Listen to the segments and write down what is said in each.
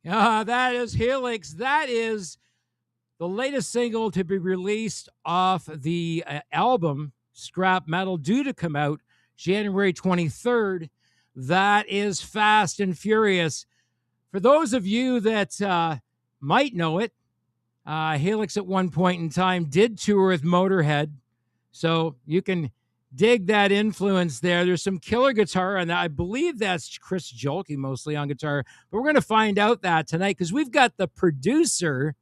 That is Helix. That is the latest single to be released off the album Scrap Metal, due to come out January 23rd. That is Fast and Furious. For those of you that might know it, Helix at one point in time did tour with Motorhead. So you can dig that influence there. There's some killer guitar, and I believe that's Chris Jolke mostly on guitar. But we're going to find out that tonight because we've got the producer,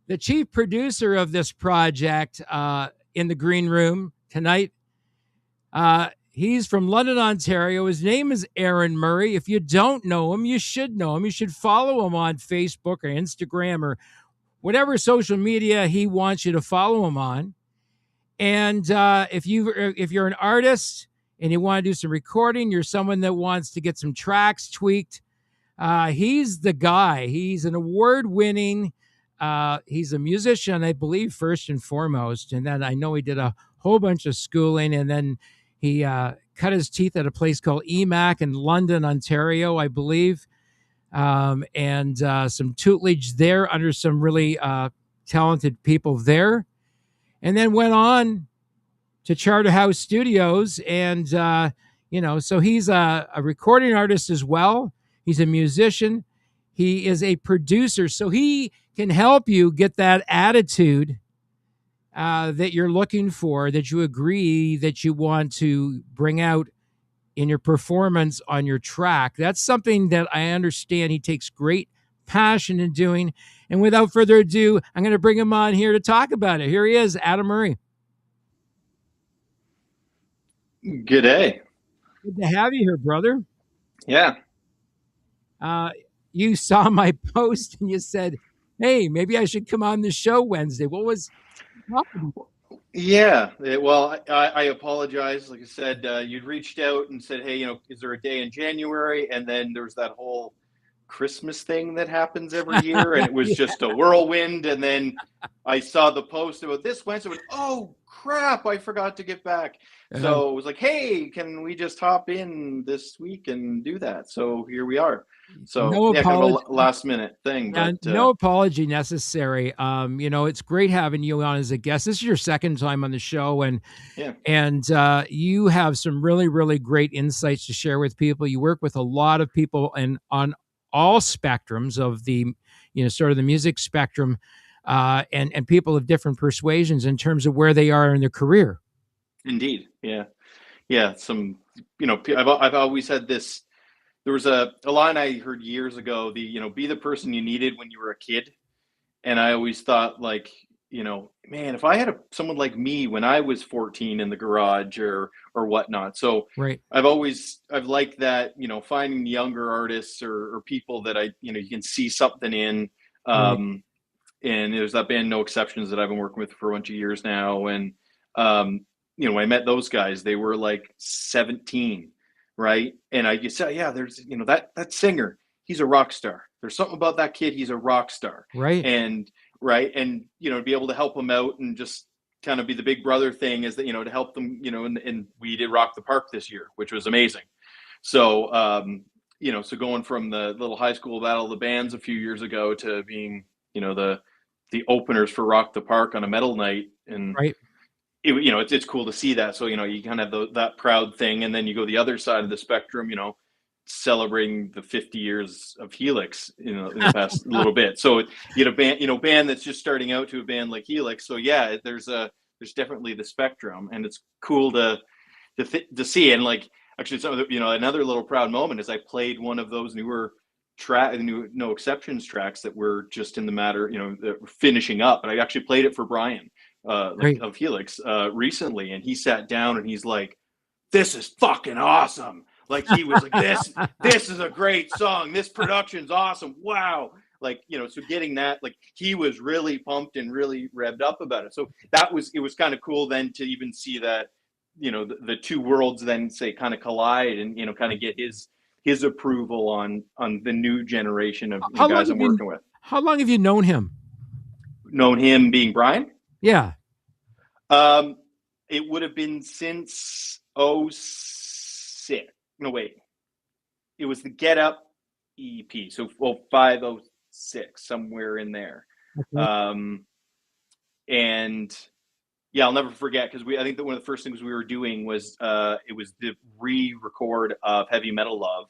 the chief producer of this project in the green room tonight. He's from London, Ontario. His name is Aaron Murray. If you don't know him, you should know him. You should follow him on Facebook or Instagram or whatever social media he wants you to follow him on. And if you're an artist and you want to do some recording, you're someone that wants to get some tracks tweaked, he's the guy. He's an award-winning. He's a musician, I believe, first and foremost. And then I know he did a whole bunch of schooling, and then he cut his teeth at a place called EMAC in London, Ontario, I believe, and some tutelage there under some really talented people there. And then went on to Charterhouse Studios. And, so he's a recording artist as well. He's a musician. He is a producer. So he can help you get that attitude that you're looking for, that you agree that you want to bring out in your performance on your track. That's something that I understand he takes great passion in doing. And without further ado, I'm going to bring him on here to talk about it. Here he is, Adam Murray. Good day. Good to have you here, brother. Yeah. You saw my post and you said, hey, maybe I should come on the show Wednesday. What was happening? Yeah. Well, I apologize. Like I said, you'd reached out and said, hey, is there a day in January? And then there was that whole Christmas thing that happens every year. And it was just a whirlwind. And then I saw the post about this Wednesday. I went, oh, crap, I forgot to get back. So it was like, hey, can we just hop in this week and do that? So here we are. So no kind of a last minute thing. But no apology necessary. It's great having you on as a guest. This is your second time on the show, and you have some really, really great insights to share with people. You work with a lot of people and on all spectrums of the, sort of the music spectrum, and people of different persuasions in terms of where they are in their career. Indeed. Yeah. Some, I've always had this. There was a line I heard years ago, be the person you needed when you were a kid. And I always thought, like, man, if I had someone like me when I was 14 in the garage or whatnot. So right. I've liked that, finding younger artists or people that you can see something in. Right. And there's that band No Exceptions that I've been working with for a bunch of years now. And, when I met those guys, they were like 17. Right. And I just say, yeah, there's, that singer, he's a rock star. There's something about that kid. He's a rock star. Right. And to be able to help them out and just kind of be the big brother thing is that, to help them, and we did Rock the Park this year, which was amazing. So, so going from the little high school battle of the bands a few years ago to being, the openers for Rock the Park on a metal night. And right. It's cool to see that. So, you kind of have that proud thing. And then you go the other side of the spectrum, celebrating the 50 years of Helix, in the past little bit. So you had a band that's just starting out to a band like Helix. So yeah, there's definitely the spectrum, and it's cool to see. And like, actually, another little proud moment is I played one of those newer new No Exceptions tracks that were just in the matter, finishing up. And I actually played it for Brian. Of Helix recently, and he sat down and he's like, this is fucking awesome. Like, he was like, this is a great song, this production's awesome, wow. Like, so getting that, like, he was really pumped and really revved up about it. So it was kind of cool then to even see that, the two worlds then say kind of collide and kind of get his approval on the new generation of guys I'm working with. How long have you known him? Known him being Brian? Yeah. It would have been since 2006. No, wait. It was the Get Up EP. So, well, 506, somewhere in there. Okay. And yeah, I'll never forget, because I think that one of the first things we were doing was it was the re-record of Heavy Metal Love.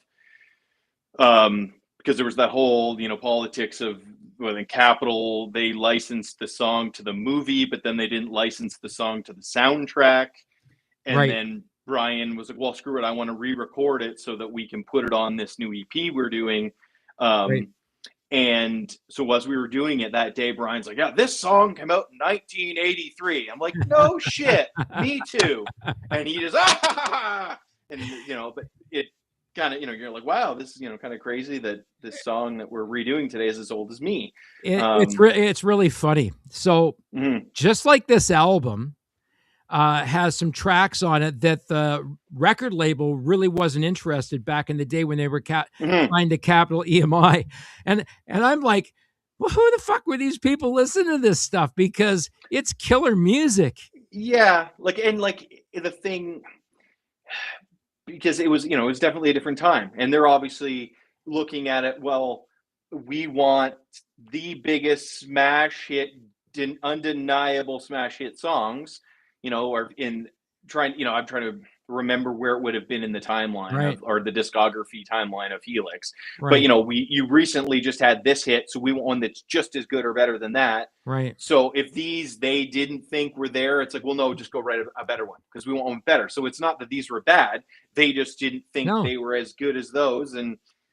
Because there was that whole, politics of, well, in Capitol, they licensed the song to the movie, but then they didn't license the song to the soundtrack. And then Brian was like, well, screw it, I want to re-record it so that we can put it on this new EP we're doing. And so as we were doing it that day, Brian's like, yeah, this song came out in 1983. I'm like, no shit, me too. And he just, and, but it kind of, you're like, wow, this is, kind of crazy that this song that we're redoing today is as old as me. It's really funny. So just like this album has some tracks on it that the record label really wasn't interested back in the day when they were signed to Capitol EMI. And I'm like, well, who the fuck were these people listening to this stuff? Because it's killer music. Yeah. The thing, because it was, it was definitely a different time. And they're obviously looking at it, well, we want the biggest smash hit, undeniable smash hit songs, or in trying, I'm trying to remember where it would have been in the timeline or the discography timeline of Helix. But, you recently just had this hit, so we want one that's just as good or better than that. Right. So if they didn't think were there, it's like, well, no, just go write a better one, because we want one better. So it's not that these were bad. They just didn't think they were as good as those.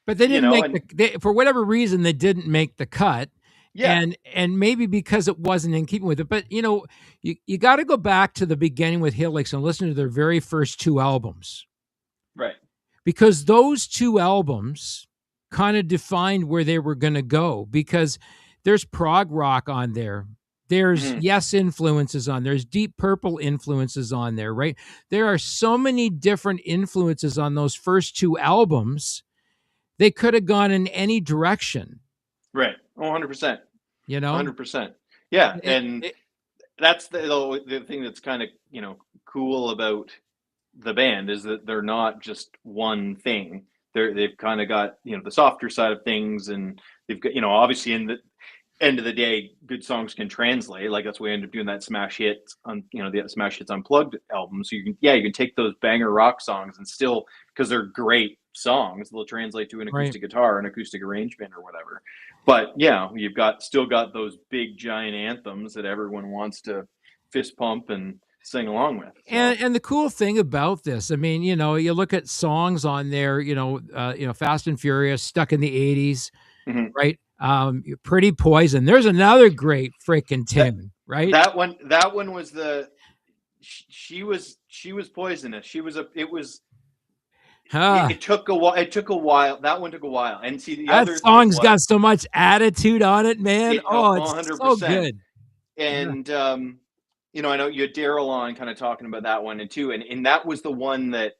But they didn't for whatever reason, they didn't make the cut. Yeah. And maybe because it wasn't in keeping with it. But, you got to go back to the beginning with Helix and listen to their very first two albums. Right. Because those two albums kind of defined where they were going to go, because there's prog rock on there. There's Yes influences on there. There's Deep Purple influences on there, right? There are so many different influences on those first two albums. They could have gone in any direction. Right. 100%. 100%. Yeah. And that's the thing that's kind of, cool about the band, is that they're not just one thing. They've kind of got, the softer side of things, and they've got, obviously in the end of the day, good songs can translate. Like, that's why we end up doing that Smash Hits on, the Smash Hits Unplugged album. So you can take those banger rock songs and still, because they're great songs, they'll translate to an acoustic guitar, an acoustic arrangement, or whatever. But yeah, you've still got those big giant anthems that everyone wants to fist pump and sing along with. So. And the cool thing about this, I mean, you look at songs on there, Fast and Furious, Stuck in the 80s, right? Pretty Poison. There's another great freaking tune, right? That one was she was poisonous. It took a while. That one took a while. And see, that song's got so much attitude on it, man. It's 100%. So good. And I know you had Daryl on kind of talking about that one too. And that was the one that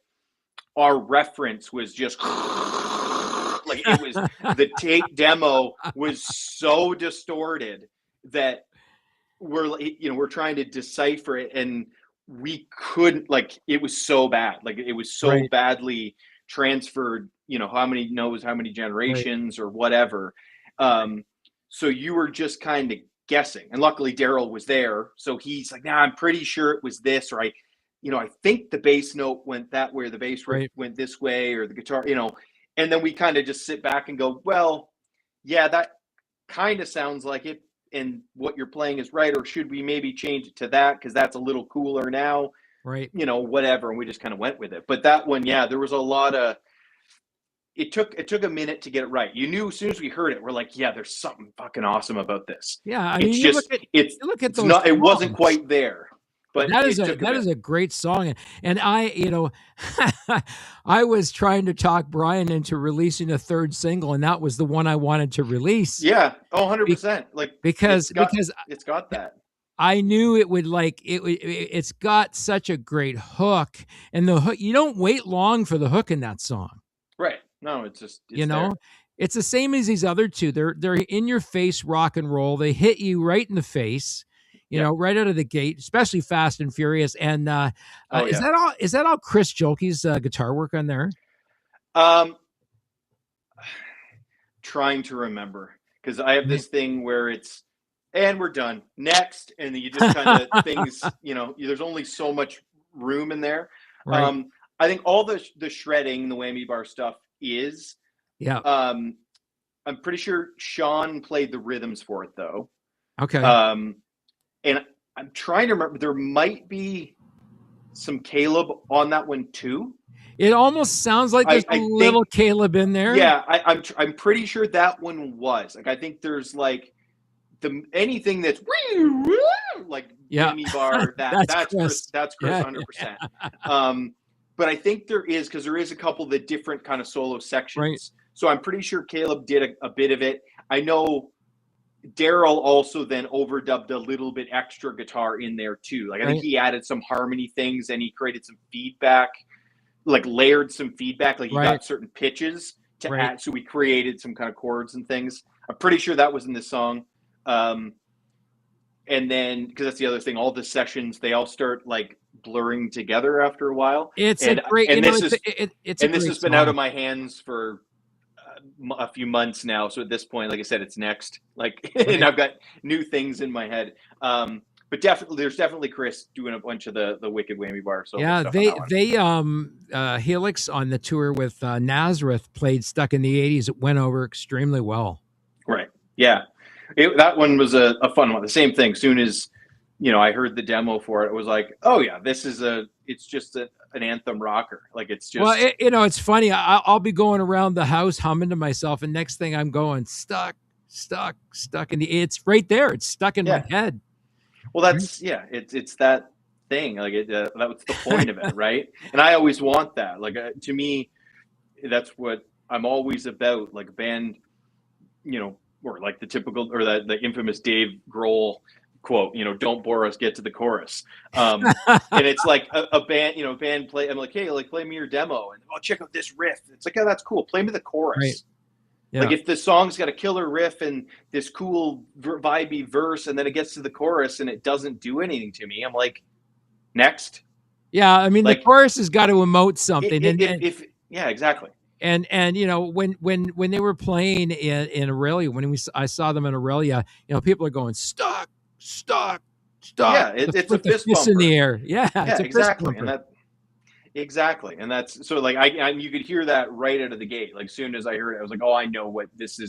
our reference was just like, it was the tape demo was so distorted that we're trying to decipher it, and we couldn't, it was so bad. It was so badly transferred, how many knows how many generations or whatever. So you were just kind of guessing. And luckily Daryl was there. So he's like, I'm pretty sure it was this, or I think the bass note went that way, or the bass went this way, or the guitar, and then we kind of just sit back and go, well, yeah, that kind of sounds like it. And what you're playing is right, or should we maybe change it to that, because that's a little cooler now, right? Whatever. And we just kind of went with it. But that one, there was a lot of. It took a minute to get it right. You knew as soon as we heard it, we're like, yeah, there's something fucking awesome about this. Yeah, I mean, look at those not. It wasn't quite there. But that is a great song. And I I was trying to talk Brian into releasing a third single, and that was the one I wanted to release. Yeah. 100%. Because it's got that. I knew it would it's got such a great hook, and the hook, you don't wait long for the hook in that song. Right. No, it's there. It's the same as these other two. They're in your face rock and roll. They hit you right in the face. Right out of the gate, especially Fast and Furious. And is that all Chris Jolke's guitar work on there? trying to remember, because I have this thing where it's, and we're done, next, and you just kind of things, there's only so much room in there. Right. I think all the shredding, the whammy bar stuff is. Yeah. I'm pretty sure Sean played the rhythms for it though. Okay. And I'm trying to remember, there might be some Caleb on that one too. It almost sounds like there's a little Caleb in there. Yeah, I'm pretty sure that one was. Like, I think there's like anything that's like whammy bar, that's Chris 100%. But I think there is, because there is a couple of the different kind of solo sections. Right. So I'm pretty sure Caleb did a bit of it. I know Daryl also then overdubbed a little bit extra guitar in there too. Like, I think he added some harmony things, and he created some feedback, like layered some feedback. Like, he got certain pitches to add. So we created some kind of chords and things. I'm pretty sure that was in this song. And then, because that's the other thing, all the sessions, they all start like blurring together after a while. It's a great, and this has been out of my hands for a few months now. So at this point, like I said, it's next. Like, and I've got new things in my head. But there's definitely Chris doing a bunch of the wicked whammy bar. So yeah, they Helix on the tour with Nazareth played Stuck in the 80s. It went over extremely well. Right. Yeah. That one was a fun one. The same thing. Soon as, I heard the demo for it, it was like, oh yeah, it's just an anthem rocker. Like, it's just. Well, it's funny. I'll be going around the house humming to myself, and next thing I'm going stuck in the. It's right there. It's stuck in my head. Well, that's it's that thing. Like, that was the point of it, right? And I always want that. Like, to me, that's what I'm always about. Like, a band, or like the typical, or the infamous Dave Grohl quote, don't bore us, get to the chorus. And it's like a band, band play. I'm like, hey, like, play me your demo, and check out this riff. It's like, oh, that's cool. Play me the chorus. Right. Yeah. Like, if the song's got a killer riff and this cool vibey verse, and then it gets to the chorus and it doesn't do anything to me, I'm like, next. Yeah, I mean, like, the chorus has got to emote something. Yeah, exactly. And when they were playing in Aurelia, I saw them in Aurelia, people are going stuck. Yeah, it's a fist bumper in the air. Yeah, it's exactly. And that's so, like, you could hear that right out of the gate. Like, as soon as I heard it, I was like, oh, I know what this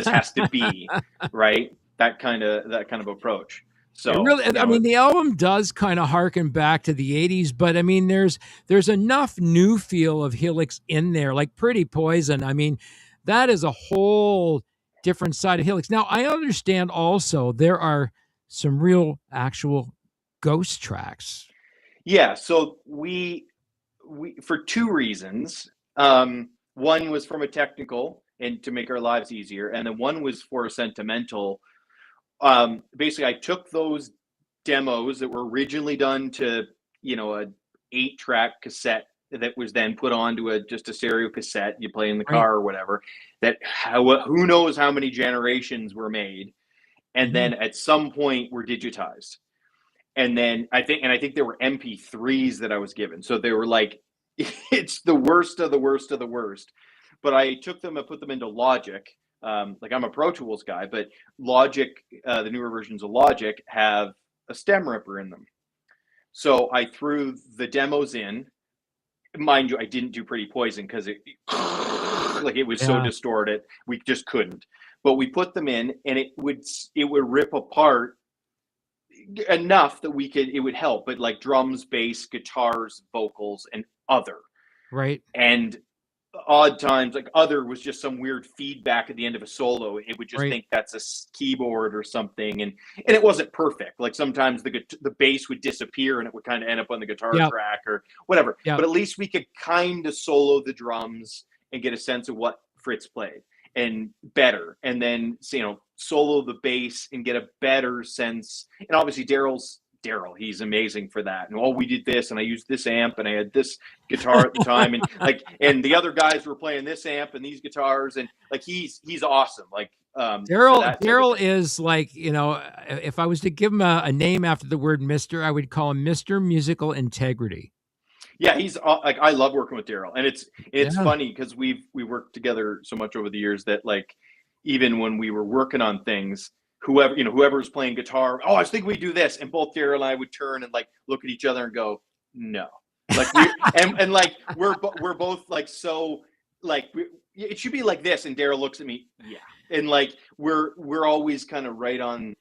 has to be, right? That kind of approach. So I mean, the album does kind of harken back to the 80s, but I mean, there's enough new feel of Helix in there, like Pretty Poison. I mean, that is a whole different side of Helix. Now, I understand also there are some real actual ghost tracks. Yeah, so we for two reasons. One was from a technical and to make our lives easier, and then one was for a sentimental. Basically, I took those demos that were originally done to, a 8-track cassette that was then put onto just a stereo cassette you play in the car or whatever, that who knows how many generations were made, and then at some point were digitized. And then I think there were MP3s that I was given. So they were like, it's the worst of the worst of the worst. But I took them and put them into Logic. Like, I'm a Pro Tools guy, but Logic, the newer versions of Logic have a stem ripper in them. So I threw the demos in. Mind you, I didn't do Pretty Poison because it was so distorted. We just couldn't. But we put them in, and it would rip apart enough that it would help. But like drums, bass, guitars, vocals, and other. Right. And odd times, like other was just some weird feedback at the end of a solo. It would just think that's a keyboard or something, and it wasn't perfect. Like, sometimes the bass would disappear and it would kind of end up on the guitar track or whatever. But at least we could kind of solo the drums and get a sense of what Fritz played and better, and then solo the bass and get a better sense. And obviously Daryl, he's amazing for that. And we did this, and I used this amp, and I had this guitar at the time, and and the other guys were playing this amp and these guitars, and like he's awesome. Like, Daryl is like, if I was to give him a name after the word Mr., I would call him Mr. Musical Integrity. Yeah, he's like, I love working with Daryl, and it's Yeah. funny because we worked together so much over the years that, like, even when we were working on things, whoever was playing guitar, oh, I was thinking we do this, and both Daryl and I would turn and, like, look at each other and go, no, like, and like we're both like, so, like, it should be like this, and Daryl looks at me, yeah, and like we're always kind of right on,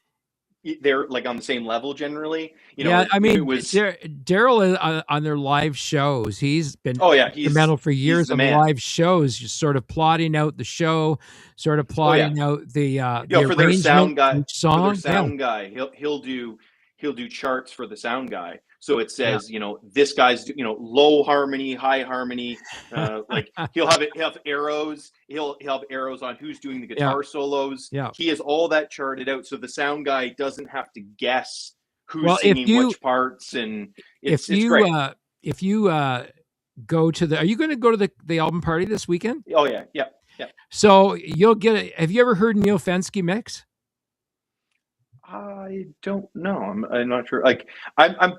they're like on the same level generally. Yeah, I If it mean, was, Daryl is on their live shows. He's been oh yeah, instrumental for he's years the on the man. live shows, just sort of plotting out the show, sort of Oh yeah, plotting out the for their arrangement sound of guy, each song. Yeah, he'll do charts for the sound guy. So it yeah, says, this guy's, low harmony, high harmony. Like, he'll have arrows. He'll have arrows on who's doing the yeah, guitar solos. yeah. He has all that charted out, so the sound guy doesn't have to guess Well, who's singing which parts, and if it's you great. if you go to are you going to go to the album party this weekend? Oh yeah, yeah, yeah. So you'll get it. Have you ever heard Neil Fensky mix? I don't know. I'm not sure. Like, I'm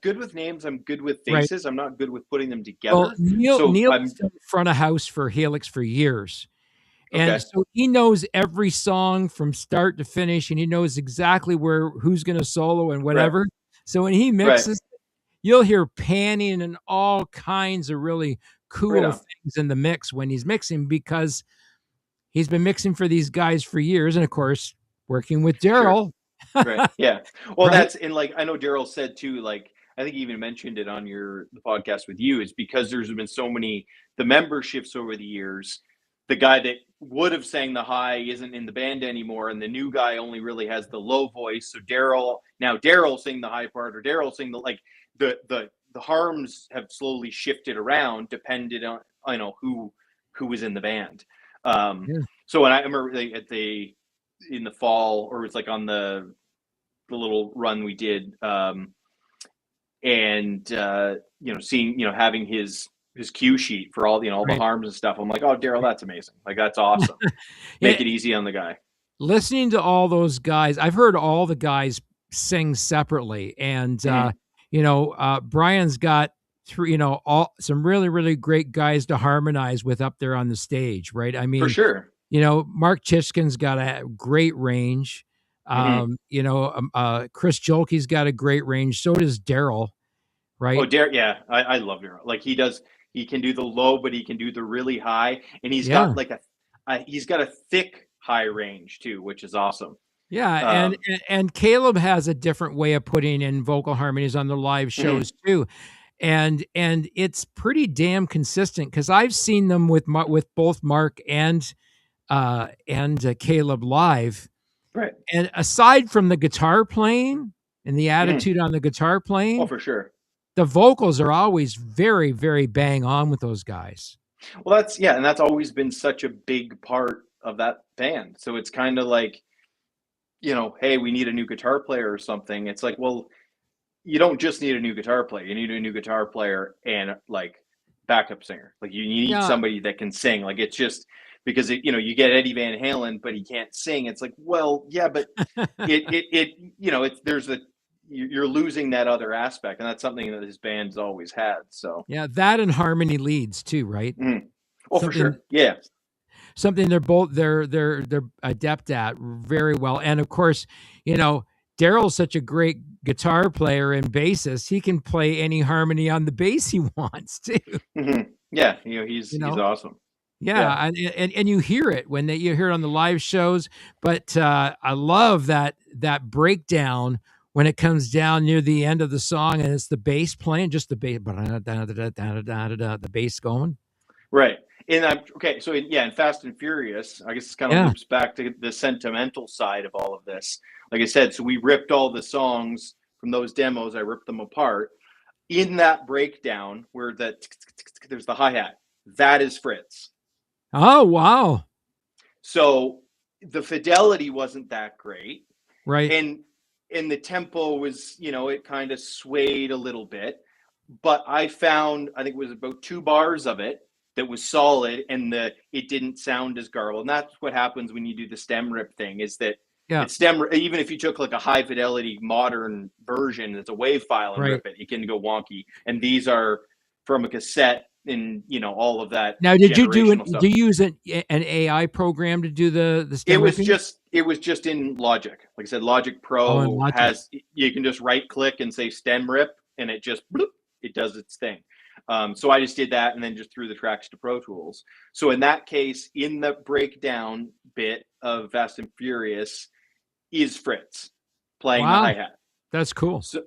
good with names. I'm good with Right. faces. I'm not good with putting them Well, together. Neil So Neil's I'm done front of house for Helix for years. And okay. so he knows every song from start to finish, and he knows exactly who's going to solo and Right. whatever. So when he Right. mixes, you'll hear panning and all kinds of really Right cool on. things in the mix when he's mixing, because he's been mixing for these guys for years, and of course, working with Sure. Daryl. Right. Yeah. Well, Right? that's, and like, I know Daryl said too, like, I think he even mentioned it on the podcast with you, is because there's been so many, the memberships over the years, the guy that would have sang the high isn't in the band anymore, and the new guy only really has the low voice. So Daryl sing the high part, or Daryl sing the, like, the harms have slowly shifted around, depended on, who was in the band. Yeah. So when I remember, like, in the fall, or it's like on the little run we did, and seeing, having his cue sheet for all the Right. harms and stuff. I'm like, oh, Daryl, that's amazing. Like, that's awesome. Make Yeah, it easy on the guy. listening to all those guys, I've heard all the guys sing separately, and Mhm. Brian's got three, all some really really great guys to harmonize with up there on the stage, right? I For mean, sure. Mark Chishkin's got a great range. Hmm. Chris Jolke's got a great range. So does Daryl, Oh, right? Daryl, yeah, I love Daryl. Like, he can do the low, but he can do the really high, and he's Yeah. got like he's got a thick high range too, which is awesome. Yeah, Um, and Caleb has a different way of putting in vocal harmonies on the live mhm. shows too, and it's pretty damn consistent, because I've seen them with both Mark and Caleb live, Right. and aside from the guitar playing and the Mhm. attitude on the guitar Oh, playing, for sure. the vocals are always very very bang on with those guys. Well, and that's always been such a big part of that band. So it's kind of like, hey, we need a new guitar player or something. It's like, well, you don't just need a new guitar player. You need a new guitar player and, like, backup singer. Like, you need Yeah, somebody that can sing. Like, it's just because you get Eddie Van Halen, but he can't sing. It's like, well, yeah, but it's there's a you're losing that other aspect, and that's something that his band's always had. So, yeah, that and harmony leads too, right? mhm. Oh, for Something sure, yeah. something they're adept at very well. And of course, you know, Daryl's such a great guitar player and bassist. He can play any harmony on the bass he wants to. Mhm. Yeah, You he's know, awesome. Yeah. yeah, and you hear it when you hear it on the live shows. But I love that breakdown when it comes down near the end of the song, and it's the bass playing, just the bass, the bass going. Right. And I'm okay. So in Fast and Furious, I guess it kind of Yeah. loops back to the sentimental side of all of this. Like I said, so we ripped all the songs from those demos. I ripped them apart. In that breakdown, where there's the hi hat, that is Fritz. Oh wow. So the fidelity wasn't that great, Right. and the tempo was, it kind of swayed a little bit, but I think it was about 2 bars of it that was solid, and it didn't sound as garbled. And that's what happens when you do the stem rip thing, is that Yeah. It's stem, even if you took like a high fidelity modern version, it's a WAV file and Right. rip it can go wonky. And these are from a cassette and all of that Now, generational do stuff. you use an AI program to do the stem ripping? It was just in Logic. Like I said, Logic Oh, in Pro Logic. you can just right click and say stem rip, and it just bloop, it does its thing. So I just did that and then just threw the tracks to Pro Tools. So in that case, in the breakdown bit of Fast and Furious is Fritz playing the Wow, hi-hat. that's cool. So,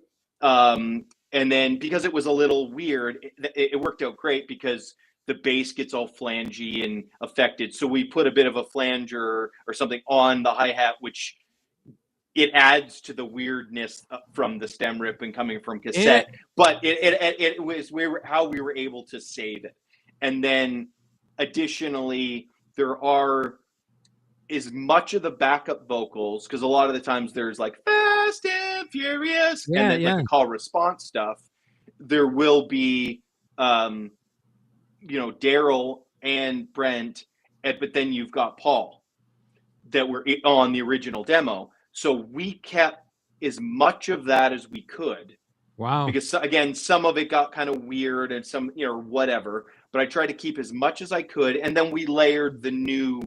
and then because it was a little weird, it worked out great because the bass gets all flangy and affected. So we put a bit of a flanger or something on the hi-hat, which it adds to the weirdness from the stem rip and coming from cassette. But it was how we were able to save it. And then additionally, there are as much of the backup vocals, because a lot of the times there's like Fast and Furious, and then like the call response stuff. There will be, Daryl and Brent, but then you've got Paul that were on the original demo. So we kept as much of that as we could. Wow. Because again, some of it got kind of weird and some, whatever. But I tried to keep as much as I could, and then we layered the new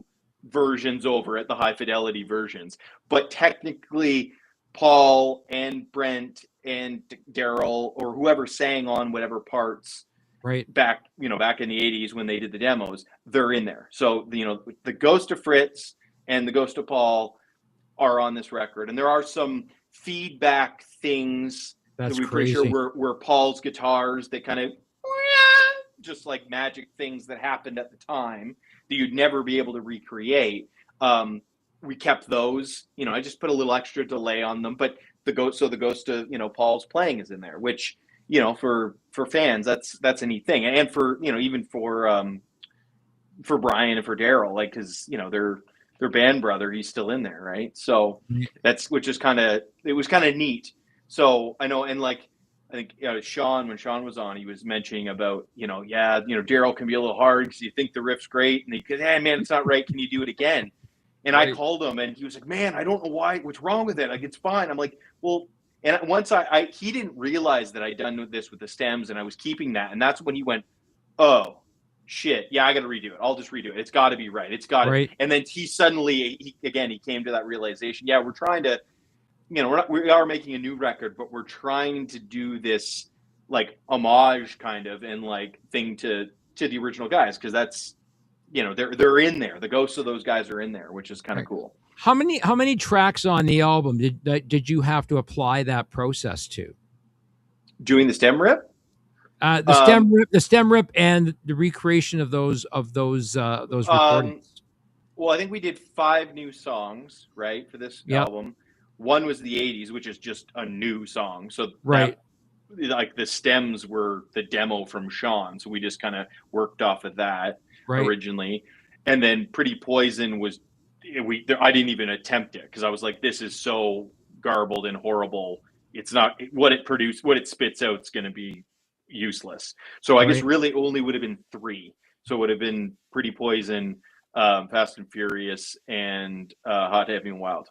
versions over it, the high fidelity versions. But technically, Paul and Brent and Daryl or whoever sang on whatever parts back in the 80s when they did the demos, they're in there. So the Ghost of Fritz and the Ghost of Paul are on this record, and there are some feedback things that we're pretty sure were Paul's guitars that kind of just like magic things that happened at the time that you'd never be able to recreate. We kept those. I just put a little extra delay on them, but the ghost of Paul's playing is in there, which for fans that's a neat thing, and for even for Brian and for Daryl, like because their band brother, he's still in there, right? So which is it was kind of neat. So I know, and like I think Sean, when Sean was on, he was mentioning about Daryl can be a little hard because you think the riff's great, and he goes, "Hey man, it's not right. Can you do it again?" And I called him, and he was like, "Man, I don't know what's wrong with it. Like it's fine." I'm like, "Well," and once he didn't realize that I'd done this with the stems, and I was keeping that, and that's when he went, "Oh shit, yeah, I got to redo it. I'll just redo it. It's got to be right. It's got to." And then he suddenly, he came to that realization. Yeah, we're trying to. We are making a new record, but we're trying to do this like homage kind of and like thing to the original guys, because that's they're in there. The ghosts of those guys are in there, which is kind of cool. How many tracks on the album did you have to apply that process to? Doing the stem rip, the stem rip, and the recreation of those recordings. Well, I think we did 5 new songs, right, for this album. One was the 80s, which is just a new song. So like the stems were the demo from Sean. So we just kind of worked off of that originally. And then Pretty Poison I didn't even attempt it because I was like, this is so garbled and horrible. It's not what it spits out. It's going to be useless. So I guess really only would have been 3. So it would have been Pretty Poison, Fast and Furious, and Hot, Heavy, and Wild.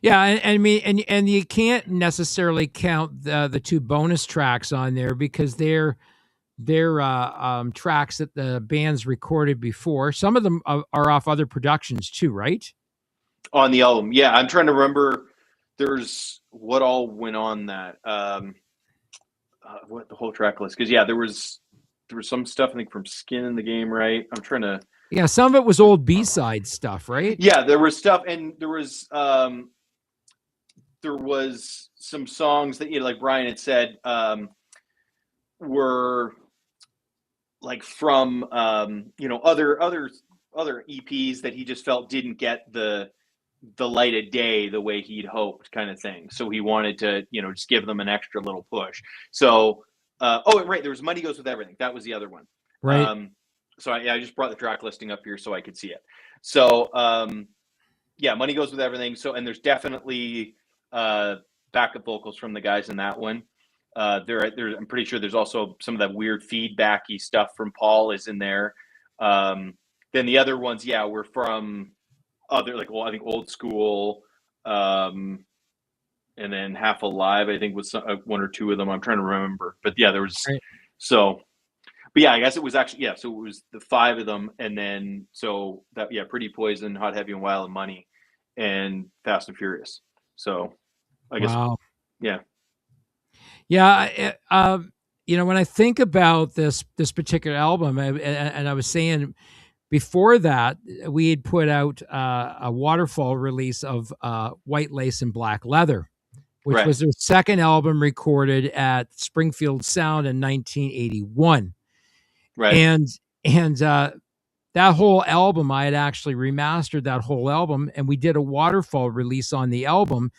Yeah, I mean, and you can't necessarily count the 2 bonus tracks on there because they're tracks that the band's recorded before. Some of them are off other productions too, right? On the album, yeah. I'm trying to remember. There's what all went on that. What the whole track list? Because there was some stuff I think from Skin in the Game, right? I'm trying to. Yeah, some of it was old B-side stuff, right? Yeah, there was stuff, and there was some songs that like Brian had said were like from other EPs that he just felt didn't get the light of day the way he'd hoped, kind of thing. So he wanted to just give them an extra little push. So there was Money Goes with Everything. That was the other one, right? So I just brought the track listing up here so I could see it. So Money Goes with Everything. So, and there's definitely backup vocals from the guys in that one. I'm pretty sure there's also some of that weird feedbacky stuff from Paul is in there. Then the other ones, were from other, like, I think Old School, and then Half Alive, I think was one or two of them. I'm trying to remember, but yeah, there was Right. so. But yeah, I guess it was actually so it was the five of them, and then so that Pretty Poison, Hot, Heavy, and Wild, and Money, and Fast and Furious. So I guess Wow. yeah. When I think about this particular album, and I was saying before that, we had put out a waterfall release of White Lace and Black Leather, which was their second album recorded at Springfield Sound in 1981. Right. And that whole album, I had actually remastered that whole album, and we did a waterfall release on the album,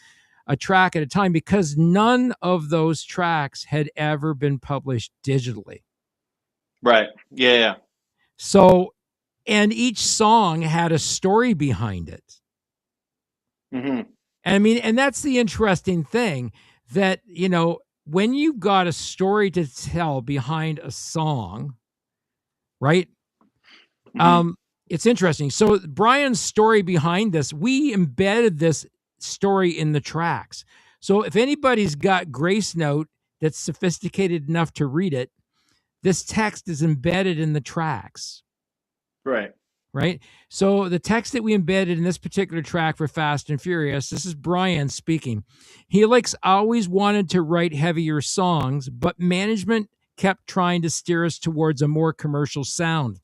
a track at a time, because none of those tracks had ever been published digitally. Right. Yeah. So, and each song had a story behind it. Mm-hmm. And I mean, and that's the interesting thing, that, when you've got a story to tell behind a song, right? Mm-hmm. It's interesting. So Brian's story behind this, we embedded this story in the tracks. So if anybody's got Grace Note that's sophisticated enough to read it, this text is embedded in the tracks. Right. So the text that we embedded in this particular track for Fast and Furious, this is Brian speaking. Helix always wanted to write heavier songs, but management kept trying to steer us towards a more commercial sound.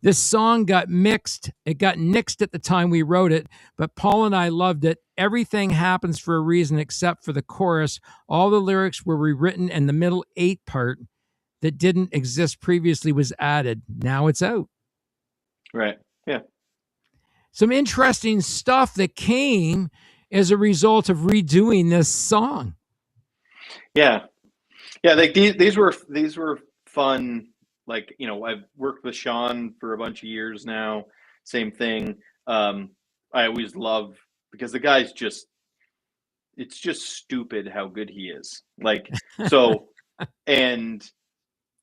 This song got mixed. It got nixed at the time we wrote it, but Paul and I loved it. Everything happens for a reason except for the chorus. All the lyrics were rewritten, and the middle 8 part that didn't exist previously was added. Now it's out. Right. Yeah. Some interesting stuff that came as a result of redoing this song. Yeah. Like these were fun. Like, I've worked with Sean for a bunch of years now. Same thing. I always love, because the guy's it's just stupid how good he is. Like, so, and,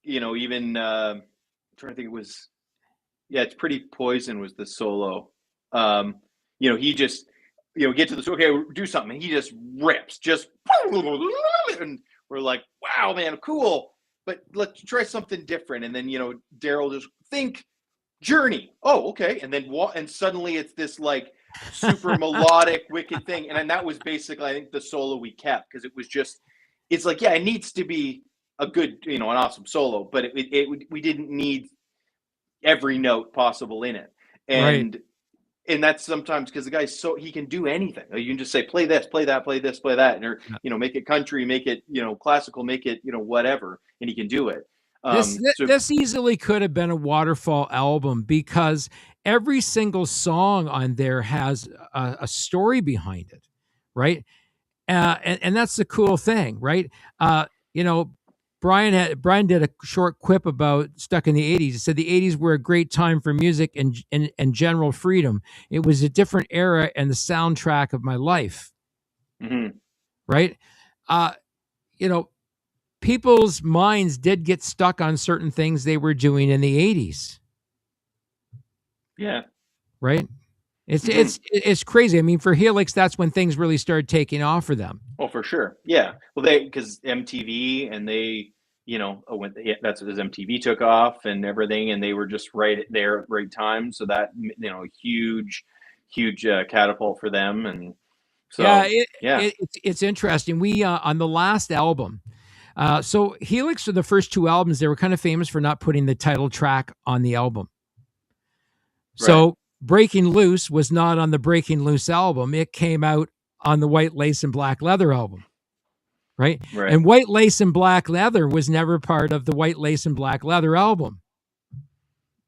even, I'm trying to think, it was, it's Pretty Poison was the solo. He just, get to this, okay, do something. He just rips, and we're like, wow, man, cool. But let's try something different. And then, Daryl just think Journey. Oh, okay. And then and suddenly it's this like super melodic, wicked thing. And then that was basically, I think, the solo we kept, because it was just, it's like, it needs to be a good, an awesome solo, but we didn't need every note possible in it. And that's sometimes because the guy's he can do anything. You can just say, play this, play that, play this, play that, and make it country, make it classical, make it whatever, and he can do it. This easily could have been a waterfall album, because every single song on there has a story behind it, right? And that's the cool thing, right? Brian did a short quip about Stuck in the 80s. He said the 80s were a great time for music and general freedom. It was a different era and the soundtrack of my life. Mm-hmm. Right? People's minds did get stuck on certain things they were doing in the 80s. Yeah. Right? It's crazy. I mean, for Helix, that's when things really started taking off for them. Oh, for sure. Yeah. Well, because MTV, and they, that's as MTV took off and everything, and they were just right there at the right time. So that, huge catapult for them. And so, it's interesting. We, on the last album, so Helix, for the first 2 albums, they were kind of famous for not putting the title track on the album. So Breaking Loose was not on the Breaking Loose album. It came out on the White Lace and Black Leather album. Right? And White Lace and Black Leather was never part of the White Lace and Black Leather album.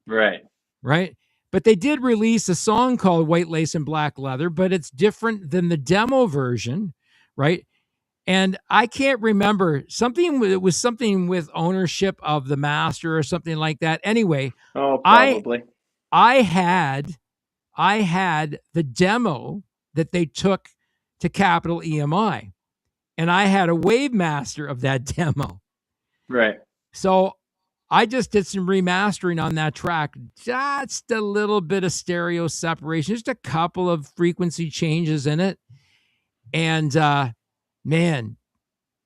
Right? But they did release a song called White Lace and Black Leather, but it's different than the demo version, right? And I can't remember, it was something with ownership of the master or something like that. Anyway, probably. I had the demo that they took to Capitol EMI, and I had a wave master of that demo. Right. So I just did some remastering on that track. Just a little bit of stereo separation, just a couple of frequency changes in it. And man,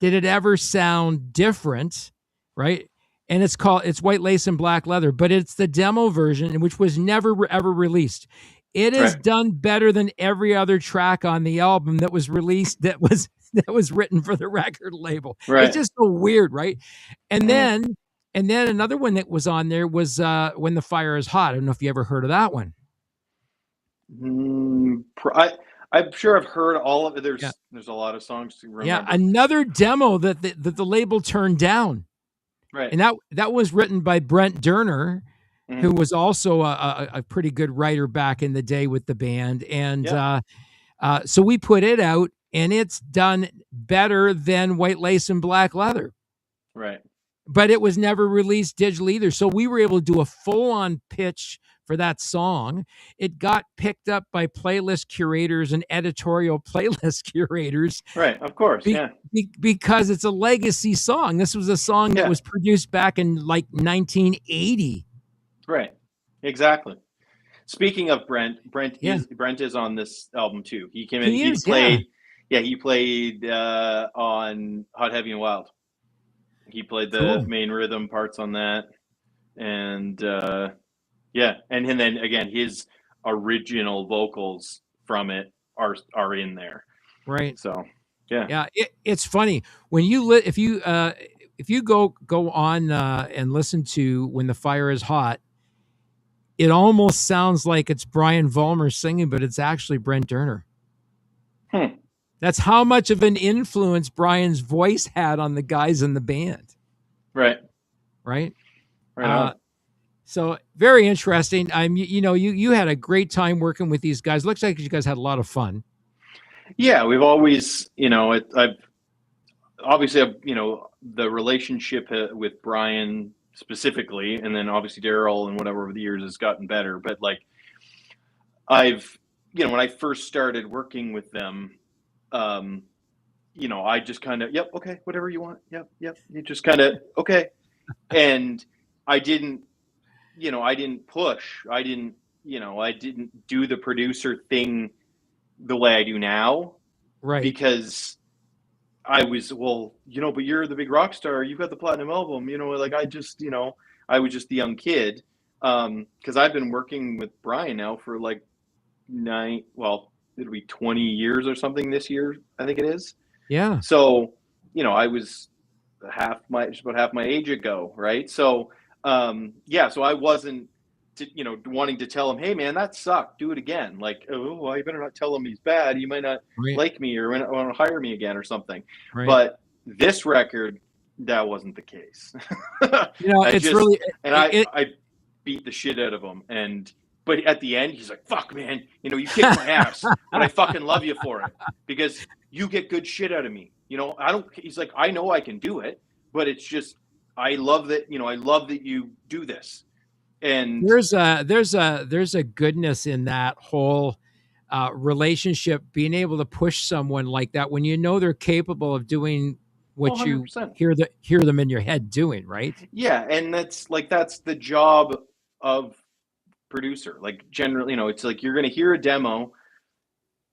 did it ever sound different, right? And it's White Lace and Black Leather, but it's the demo version, which was never ever released. It is Right. done better than every other track on the album that was released that was written for the record label. It's Right. just so weird, right? And Mhm. then another one that was on there was When the Fire is Hot. I don't know if you ever heard of that one. I'm sure I've heard all of it. Yeah. There's a lot of songs to Yeah, remember. another demo that the label turned down. Right. And that was written by Brent Durner, who Mhm. was also a pretty good writer back in the day with the band. And Yeah. so we put it out, and it's done better than White Lace and Black Leather. Right. But it was never released digitally either. So we were able to do a full-on pitch for that song. It got picked up by playlist curators and editorial playlist curators Right. Of course. Yeah. because it's a legacy song. This was a song that Yeah. was produced back in like 1980. Right. Exactly. Speaking of Brent Yeah, is on this album too. He came in. he is. Yeah, He played on Hot, Heavy, and Wild. He played the cool. main rhythm parts on that, and yeah, and then again, his original vocals from it are in there. Right. So yeah. Yeah, it's funny when if you go on and listen to When the Fire is Hot. It almost sounds like it's Brian Vollmer singing, but it's actually Brent Durner. Hmm. That's how much of an influence Brian's voice had on the guys in the band. Right. Right. Right on. So very interesting. You had a great time working with these guys. Looks like you guys had a lot of fun. Yeah, we've always, I've obviously, the relationship with Brian specifically, and then obviously Daryl and whatever over the years has gotten better. But like, I've, when I first started working with them, I just kind of, yep, okay, whatever you want, yep, yep. You just kind of, okay, and I didn't, I didn't push, I didn't do the producer thing the way I do now, Right. because I was, well, but you're the big rock star. You've got the platinum album. Like I just, I was just the young kid. Because I've been working with Brian now for like it'll be 20 years or something this year, I think it is. Yeah. So, I was just about half my age ago, right? So, yeah, so I wasn't, wanting to tell him, hey man, that sucked, do it again. Like, oh, well, you better not tell him he's bad. He might not Right. like me or want to hire me again or something. Right. But this record, that wasn't the case. I beat the shit out of him, but at the end he's like, fuck man, you kicked my ass, but I fucking love you for it because you get good shit out of me. He's like, I know I can do it, but it's just, I love that you do this. And there's a goodness in that whole relationship, being able to push someone like that when they're capable of doing what 100%. you hear them in your head doing, right? Yeah, and that's the job of producer. Like generally, it's like you're going to hear a demo,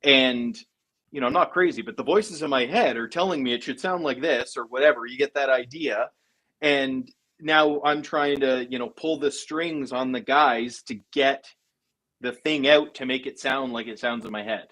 and I'm not crazy, but the voices in my head are telling me it should sound like this or whatever. You get that idea, and now I'm trying to pull the strings on the guys to get the thing out to make it sound like it sounds in my head,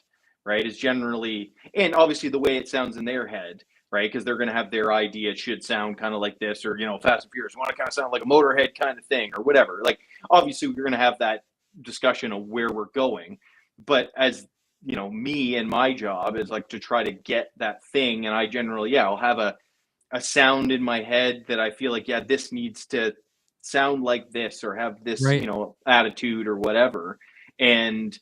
right? Is generally, and obviously the way it sounds in their head, right? Because they're going to have their idea. It should sound kind of like this, or Fast and Furious want to kind of sound like a Motorhead kind of thing, or whatever. Like obviously we're going to have that discussion of where we're going, but as me and my job is like to try to get that thing, and I generally, I'll have a sound in my head that I feel like, yeah, this needs to sound like this or have this, Right. Attitude or whatever. And,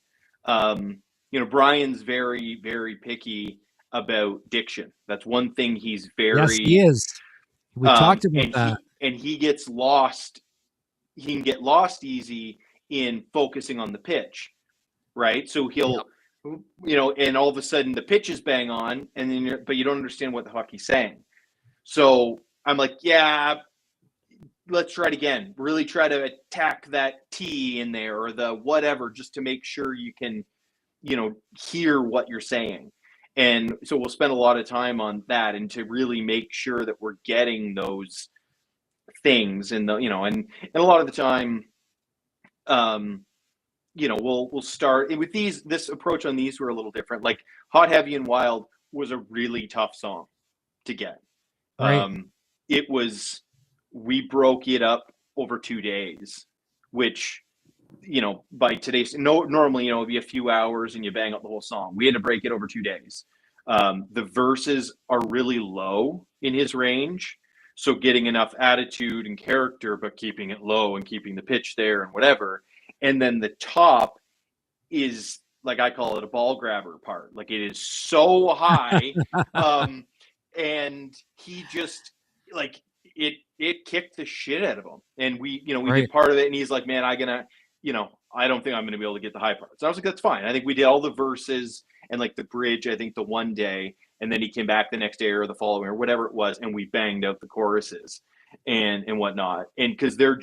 Brian's very, very picky about diction. That's one thing he's very, Yes, he is. We talked about that. He gets lost. He can get lost easy in focusing on the pitch, right? So he'll, and all of a sudden the pitch is bang on, and then but you don't understand what the fuck he's saying. So I'm like, yeah, let's try it again. Really try to attack that T in there or the whatever, just to make sure you can, hear what you're saying. And so we'll spend a lot of time on that, and to really make sure that we're getting those things. And and a lot of the time, we'll start with this approach on these were a little different. Like Hot, Heavy, and Wild was a really tough song to get. Right. We broke it up over 2 days, which, by today's, normally, it'd be a few hours and you bang out the whole song. We had to break it over 2 days. The verses are really low in his range. So getting enough attitude and character, but keeping it low and keeping the pitch there and whatever. And then the top is, like, I call it a ball grabber part. Like, it is so high. And he just, like, it kicked the shit out of him. And we Right. did part of it, and he's like, man, I don't think I'm going to be able to get the high parts. So I was like, that's fine. I think we did all the verses and like the bridge, I think the one day, and then he came back the next day or the following or whatever it was, and we banged out the choruses and whatnot. And because they're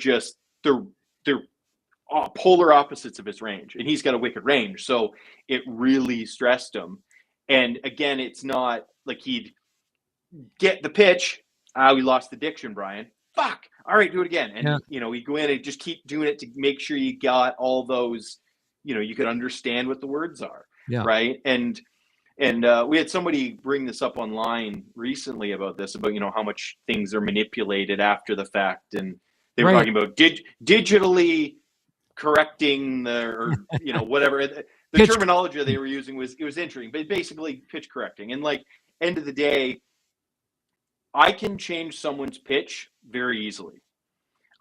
polar opposites of his range, and he's got a wicked range, so it really stressed him. And again, it's not like he'd get the pitch. We lost the diction, Brian. Fuck. All right, do it again. And we go in and just keep doing it to make sure you got all those, you could understand what the words are. Yeah. Right. And we had somebody bring this up online recently about how much things are manipulated after the fact. And they were talking about digitally correcting whatever. The terminology they were using was interesting, but basically pitch correcting. And like, end of the day, I can change someone's pitch very easily.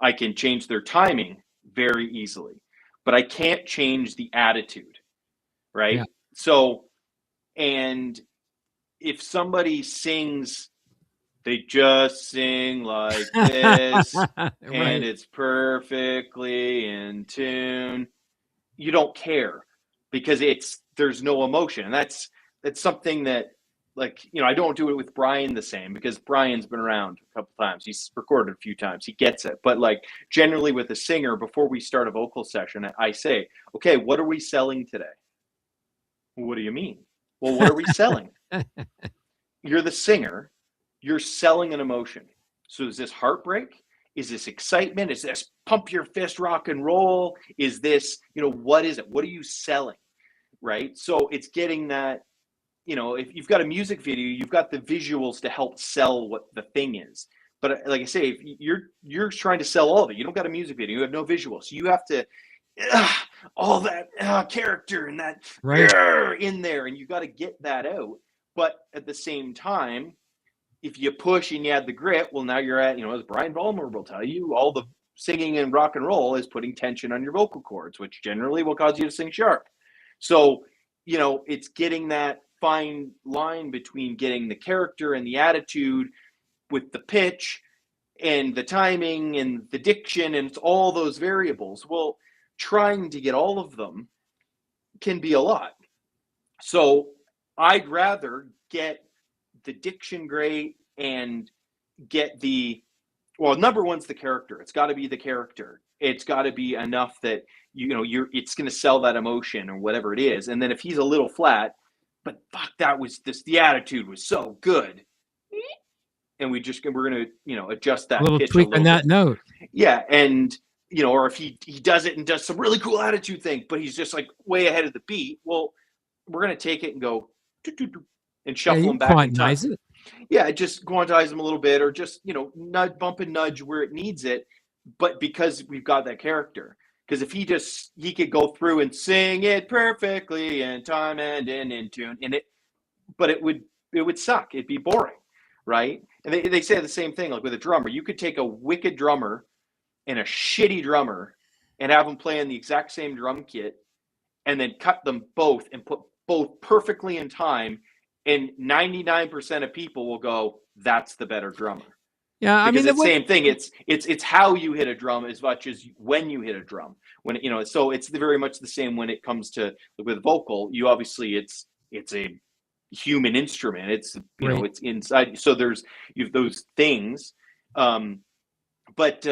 I can change their timing very easily, but I can't change the attitude, right? Yeah. So, and if somebody sings, they just sing like this, right, and it's perfectly in tune, you don't care, because there's no emotion. And that's something that, like, I don't do it with Brian the same, because Brian's been around a couple times. He's recorded a few times. He gets it. But like, generally with a singer, before we start a vocal session, I say, okay, what are we selling today? What do you mean? Well, what are we selling? You're the singer. You're selling an emotion. So is this heartbreak? Is this excitement? Is this pump your fist rock and roll? Is this, what is it? What are you selling? Right? So it's getting that, if you've got a music video, you've got the visuals to help sell what the thing is. But like I say, if you're trying to sell all of it, you don't got a music video, you have no visuals. So you have to, all that character and that in there, and you got to get that out. But at the same time, if you push and you add the grit, well, now you're at, as Brian Vollmer will tell you, all the singing and rock and roll is putting tension on your vocal cords, which generally will cause you to sing sharp. So, it's getting that fine line between getting the character and the attitude with the pitch and the timing and the diction, and it's all those variables. Well, trying to get all of them can be a lot. So I'd rather get the diction great and get number one's the character. It's got to be the character. It's got to be enough that it's going to sell that emotion or whatever it is. And then if he's a little flat, but fuck, the attitude was so good, and we're going to adjust that pitch tweak on that note. Yeah. And or if he does it and does some really cool attitude thing, but he's just like way ahead of the beat, well, we're going to take it and go and shuffle him back. Quantize it. Yeah, just quantize him a little bit, or just bump and nudge where it needs it. But because we've got that character, because if he could go through and sing it perfectly in time and in tune, but it would suck. It'd be boring, right? And they say the same thing, like with a drummer. You could take a wicked drummer and a shitty drummer and have them play on the exact same drum kit, and then cut them both and put both perfectly in time, and 99% of people will go, that's the better drummer. Yeah, because it's the same thing. It's how you hit a drum as much as when you hit a drum. When so it's very much the same when it comes to with vocal. You obviously it's a human instrument. It's it's inside. So you have those things, but but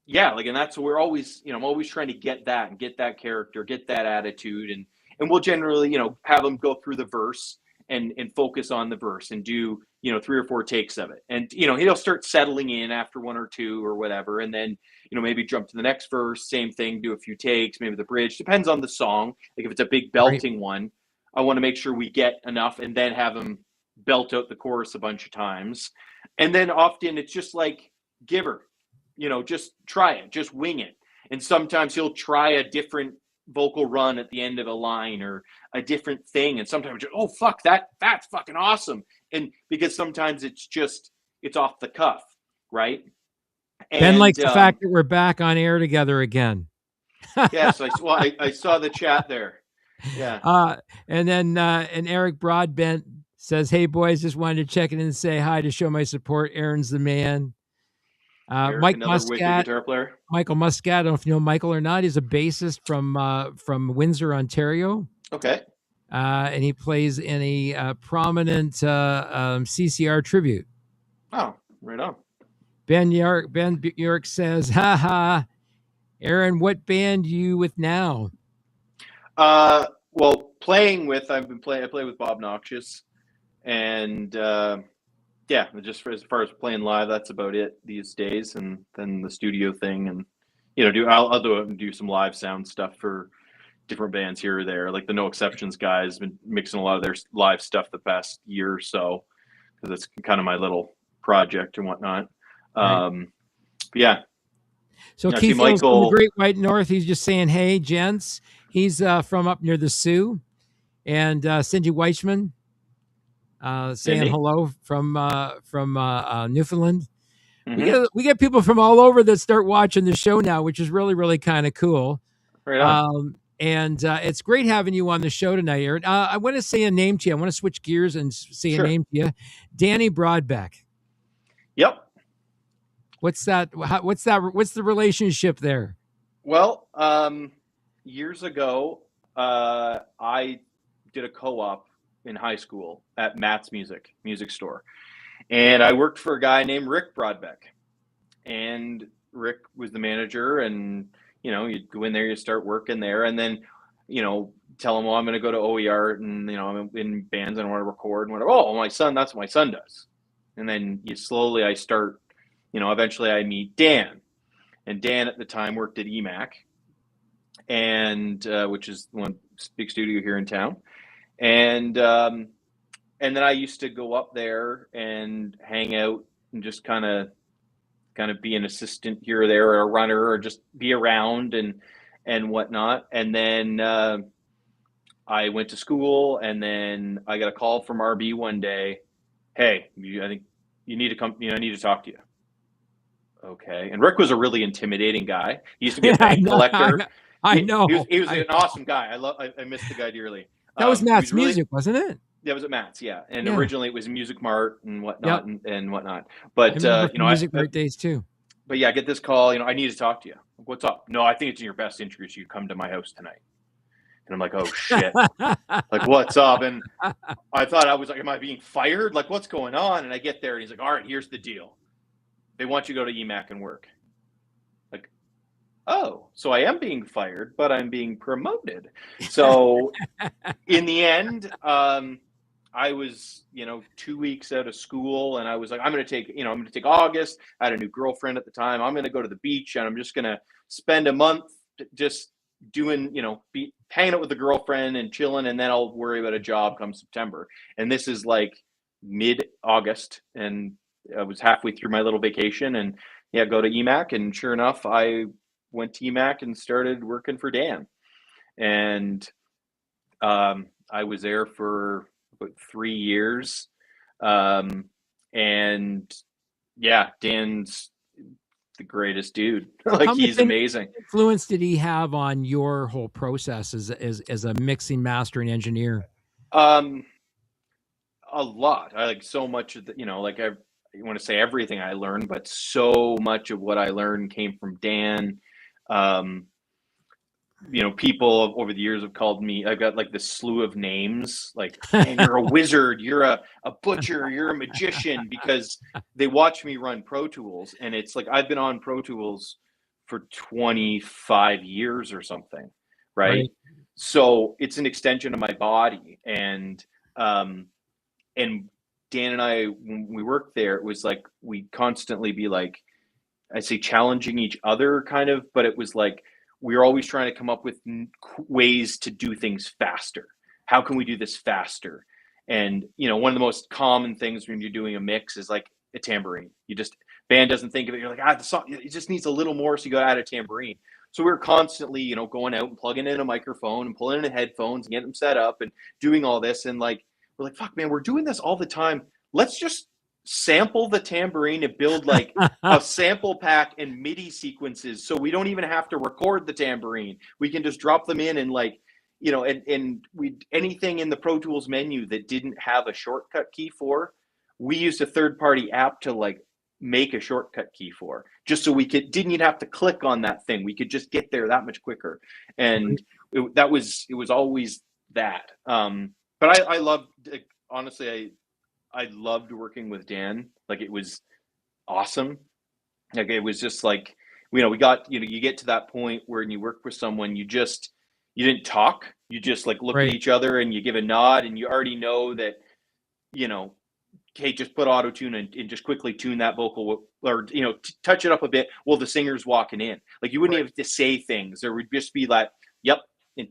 yeah, like, and that's, we're always, I'm always trying to get that and get that character, get that attitude. And we'll generally, have them go through the verse and focus on the verse and do, 3 or 4 takes of it. And, he'll start settling in after 1 or 2 or whatever. And then, maybe jump to the next verse, same thing, do a few takes, maybe the bridge, depends on the song. Like if it's a big belting one, I want to make sure we get enough and then have him belt out the chorus a bunch of times. And then often it's just like, give her, just try it, just wing it. And sometimes he'll try a different vocal run at the end of a line or a different thing. And sometimes, oh, fuck, that's fucking awesome. And because sometimes it's off the cuff, right? And, Ben likes the fact that we're back on air together again. Yes, I saw the chat there. Yeah. And then and Eric Broadbent says, "Hey boys, just wanted to check in and say hi to show my support. Aaron's the man." Eric, Mike another wicked Muscat, guitar player. Michael Muscat. I don't know if you know Michael or not. He's a bassist from Windsor, Ontario. Okay. And he plays in a prominent CCR tribute. Oh, right on. Ben York says, "Ha ha, Aaron, what band you with now?" Well, playing with, I play with Bob Noxious, and yeah, just as far as playing live, that's about it these days. And then the studio thing, and I'll do some live sound stuff for different bands here or there. Like the No Exceptions guys been mixing a lot of their live stuff the past year or so, because it's kind of my little project and whatnot. Right. Yeah. So Keith Hill's from the Great White North. He's just saying, "Hey, gents." He's from up near the Sioux. And Cindy Weichman saying hello from Newfoundland. Mm-hmm. We get people from all over that start watching the show now, which is really, really kind of cool. Right on. And it's great having you on the show tonight, Aaron. I want to say a name to you. I want to switch gears and say a name to you. Danny Broadbeck. Yep. What's that? What's the relationship there? Well, years ago, I did a co-op in high school at Matt's music store. And I worked for a guy named Rick Broadbeck. And Rick was the manager, and you'd go in there, you start working there, and then tell him, well, I'm going to go to OER, and I'm in bands and I want to record, and whatever. Oh, my son, that's what my son does. And then I start, eventually I meet Dan. And Dan at the time worked at EMAC, and which is one big studio here in town. And then I used to go up there and hang out and just kind of be an assistant here or there, or a runner, or just be around and whatnot. And then I went to school, and then I got a call from RB one day. "Hey, I think you need to come. I need to talk to you." Okay. And Rick was a really intimidating guy. He used to be a bank collector. I know. He was an awesome guy. I miss the guy dearly. That was Matt's music, wasn't it? That was at Matt's, yeah. And originally it was Music Mart and whatnot, and whatnot. But Music Mart days too. But yeah, I get this call. I need to talk to you. What's up? No, I think it's in your best interest you come to my house tonight. And I'm like, oh shit. Like, what's up? And I thought, I was like, am I being fired? Like, what's going on? And I get there, and he's like, all right, here's the deal. They want you to go to EMAC and work. Like, oh, so I am being fired, but I'm being promoted. So in the end, I was, 2 weeks out of school, and I was like, I'm going to take August. I had a new girlfriend at the time. I'm going to go to the beach, and I'm just going to spend a month just doing, hanging out with the girlfriend and chilling, and then I'll worry about a job come September. And this is like mid-August, and I was halfway through my little vacation, and go to EMAC. And sure enough, I went to EMAC and started working for Dan. And I was there for about 3 years. And yeah, Dan's the greatest dude. Like, he's amazing. What influence did he have on your whole process as a mixing, mastering engineer? A lot. I like so much of the, I want to say everything I learned, but so much of what I learned came from Dan. people over the years have called me, I've got like this slew of names, like, man, you're a wizard, you're a butcher, you're a magician, because they watch me run Pro Tools. And it's like, I've been on Pro Tools for 25 years or something, right? So it's an extension of my body. And Dan and I, when we worked there, it was like, we'd constantly be like, I say challenging each other kind of, but it was like, we were always trying to come up with ways to do things faster. How can we do this faster? And, one of the most common things when you're doing a mix is like a tambourine. Band doesn't think of it. You're like, the song, it just needs a little more. So you got to add a tambourine. So we were constantly, going out and plugging in a microphone and pulling in headphones and getting them set up and doing all this. And like, we're like, fuck, man, we're doing this all the time. Let's just sample the tambourine and build like a sample pack and MIDI sequences, so we don't even have to record the tambourine. We can just drop them in and like, and we, anything in the Pro Tools menu that didn't have a shortcut key for, we used a third-party app to like make a shortcut key for, just so we didn't even have to click on that thing. We could just get there that much quicker. And it was always that. But I loved, honestly, I loved working with Dan. Like, it was awesome. Like, it was just like, we got, you get to that point where you work with someone, you didn't talk. You just like look at each other and you give a nod, and you already know that, okay, just put auto tune and just quickly tune that vocal, or, touch it up a bit while the singer's walking in. Like, you wouldn't have to say things. There would just be like, yep. And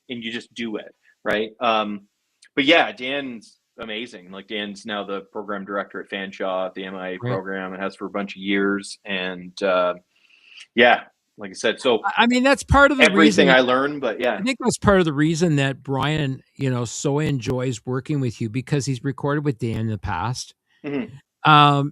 you just do it. Right. But yeah, Dan's amazing. Like, Dan's now the program director at Fanshawe, the MIA program, and has for a bunch of years. And like I said, so I mean, that's part of the everything reason I learned. But yeah, I think that's part of the reason that Brian, so enjoys working with you, because he's recorded with Dan in the past. Mm-hmm.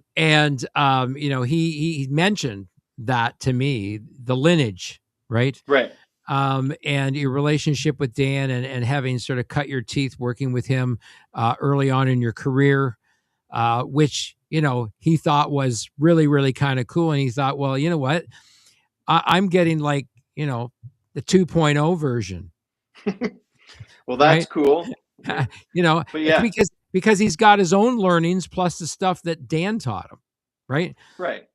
He mentioned that to me, the lineage, right? Right. And your relationship with Dan, and having sort of cut your teeth working with him early on in your career, which, he thought was really, really kind of cool. And he thought, well, you know what? I'm getting like, the 2.0 version. Well, that's cool. But yeah, because he's got his own learnings plus the stuff that Dan taught him. Right.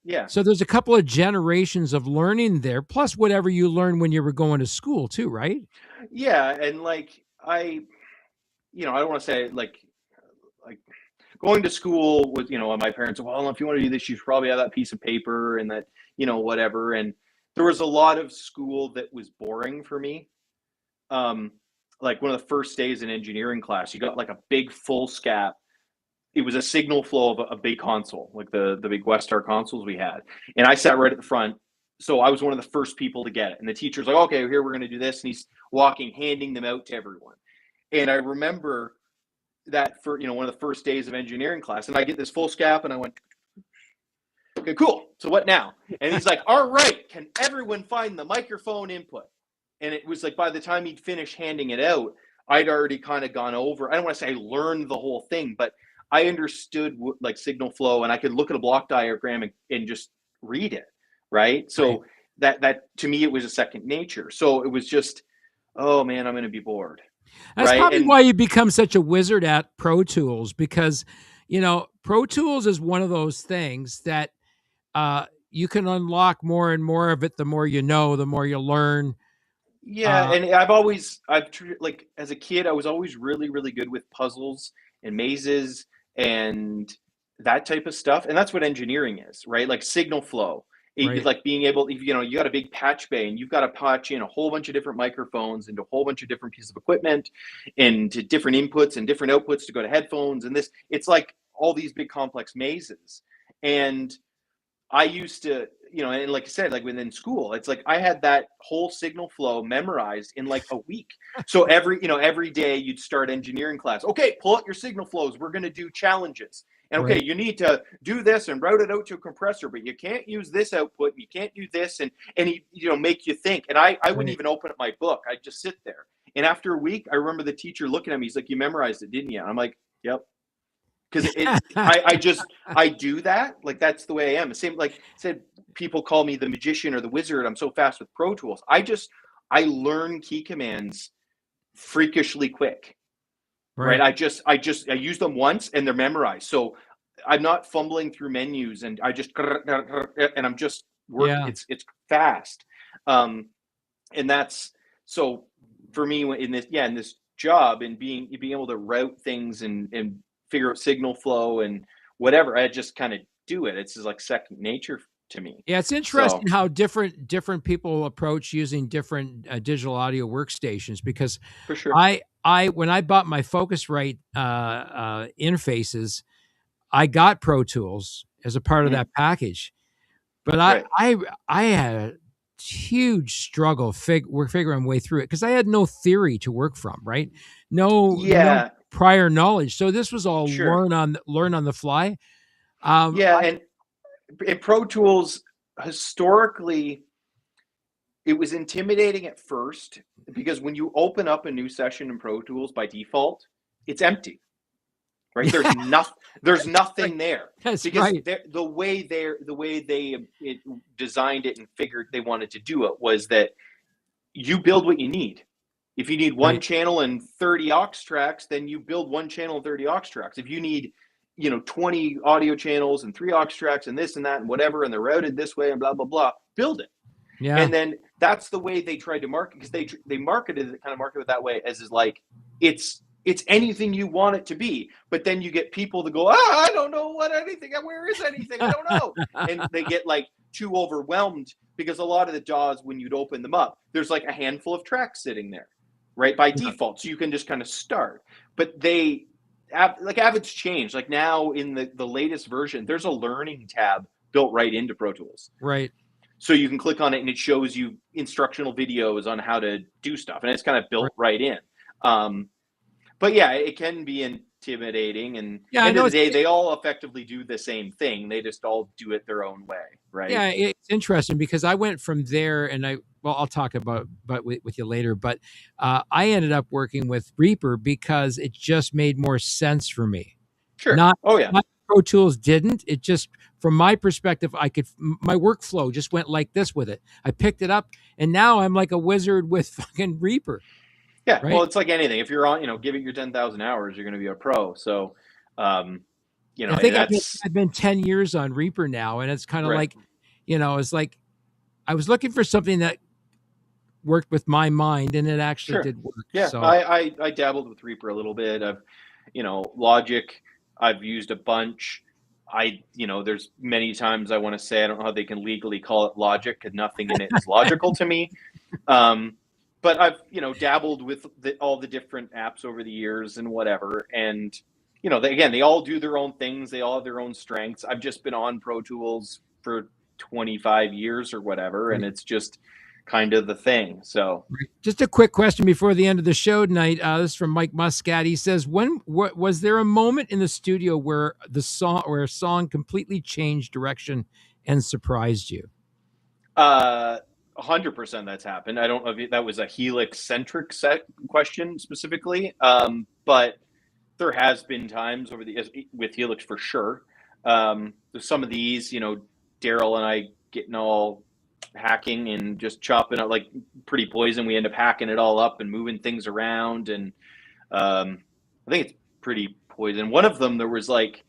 Yeah. So there's a couple of generations of learning there, plus whatever you learned when you were going to school too, right? Yeah. And like, I don't want to say like going to school with, my parents, well, if you want to do this, you should probably have that piece of paper and that, whatever. And there was a lot of school that was boring for me. Like, one of the first days in engineering class, you got like a big full scat. It was a signal flow of a big console, like the big Westar consoles we had. And I sat right at the front. So I was one of the first people to get it. And the teacher's like, okay, here, we're going to do this. And he's walking, handing them out to everyone. And I remember that for, one of the first days of engineering class, and I get this full scap and I went, okay, cool. So what now? And he's like, all right, can everyone find the microphone input? And it was like, by the time he'd finished handing it out, I'd already kind of gone over, I don't want to say I learned the whole thing, but I understood like signal flow, and I could look at a block diagram and just read it. Right. So that to me, it was a second nature. So it was just, oh man, I'm going to be bored. That's probably why you become such a wizard at Pro Tools, because, Pro Tools is one of those things that you can unlock more and more of it. The more you know, the more you learn. Yeah. And like, as a kid, I was always really, really good with puzzles and mazes and that type of stuff. And that's what engineering is, right? Like signal flow. It's like being able, you got a big patch bay and you've got to patch in a whole bunch of different microphones into a whole bunch of different pieces of equipment and to different inputs and different outputs to go to headphones. And it's like all these big complex mazes. And I used to, and like I said, like within school, it's like I had that whole signal flow memorized in like a week. So every day you'd start engineering class. Okay, pull out your signal flows. We're going to do challenges. And okay, you need to do this and route it out to a compressor, but you can't use this output. You can't do this, and he, make you think. And I wouldn't even open up my book. I'd just sit there. And after a week, I remember the teacher looking at me. He's like, "You memorized it, didn't you?" And I'm like, "Yep." Because I do that. Like, that's the way I am. The same, like I said, people call me the magician or the wizard. I'm so fast with Pro Tools. I learn key commands freakishly quick. Right. Right. I use them once and they're memorized. So I'm not fumbling through menus and and I'm just working. Yeah. It's fast. And that's, so for me in this job and being able to route things and figure out signal flow and whatever, I just kind of do it. It's just like second nature to me. Yeah, it's interesting how different people approach using different digital audio workstations, because For sure. I when I bought my Focusrite interfaces, I got Pro Tools as a part of that package, but Right. I had a huge struggle figuring my way through it because I had no theory to work from, right? No prior knowledge, so this was all Sure. learn on the fly. And Pro Tools, historically, it was intimidating at first because when you open up a new session in Pro Tools by default, it's empty, right? There's nothing there. That's because right. the way they designed it and figured they wanted to do it was that you build what you need. If you need one channel and 30 aux tracks, then you build one channel and 30 aux tracks. If you need 20 audio channels and 3 aux tracks and this and that and whatever, and they're routed this way and blah, blah, blah, build it. Yeah. And then that's the way they tried to market, because they marketed it that way, as is like, it's anything you want it to be. But then you get people that go, I don't know where is anything? I don't know. And they get like too overwhelmed, because a lot of the DAWs, when you'd open them up, there's like a handful of tracks sitting there, right, by default. So you can just kind of start. But Avid's changed. Like now in the latest version, there's a learning tab built right into Pro Tools. Right. So you can click on it and it shows you instructional videos on how to do stuff. And it's kind of built right in. But yeah, it can be intimidating. And at the end of the day, they all effectively do the same thing. They just all do it their own way, right? Yeah, it's interesting because I went from there, and I'll talk about with you later, but I ended up working with Reaper because it just made more sense for me. Sure. Not Pro Tools didn't. It just, from my perspective, my workflow just went like this with it. I picked it up, and now I'm like a wizard with fucking Reaper. Yeah, right? Well, it's like anything. If you're on, give it your 10,000 hours, you're going to be a pro. So, I think I've been 10 years on Reaper now, and it's kind of like, it's like I was looking for something that worked with my mind, and it actually did work. Yeah, so. I dabbled with Reaper a little bit. Logic, I've used a bunch. There's many times I want to say I don't know how they can legally call it Logic, because nothing in it is logical to me. But I've dabbled with all the different apps over the years and whatever, and they all do their own things. They all have their own strengths. I've just been on Pro Tools for 25 years or whatever, and it's just kind of the thing. So just a quick question before the end of the show tonight. This is from Mike Muscat. He says, was there a moment in the studio where a song completely changed direction and surprised you? 100% that's happened. I don't know if that was a Helix centric question specifically, but there has been times with Helix for sure. There's some of these, Daryl and I getting all hacking and just chopping up like Pretty Poison. We end up hacking it all up and moving things around. And I think it's Pretty Poison. One of them, there was like,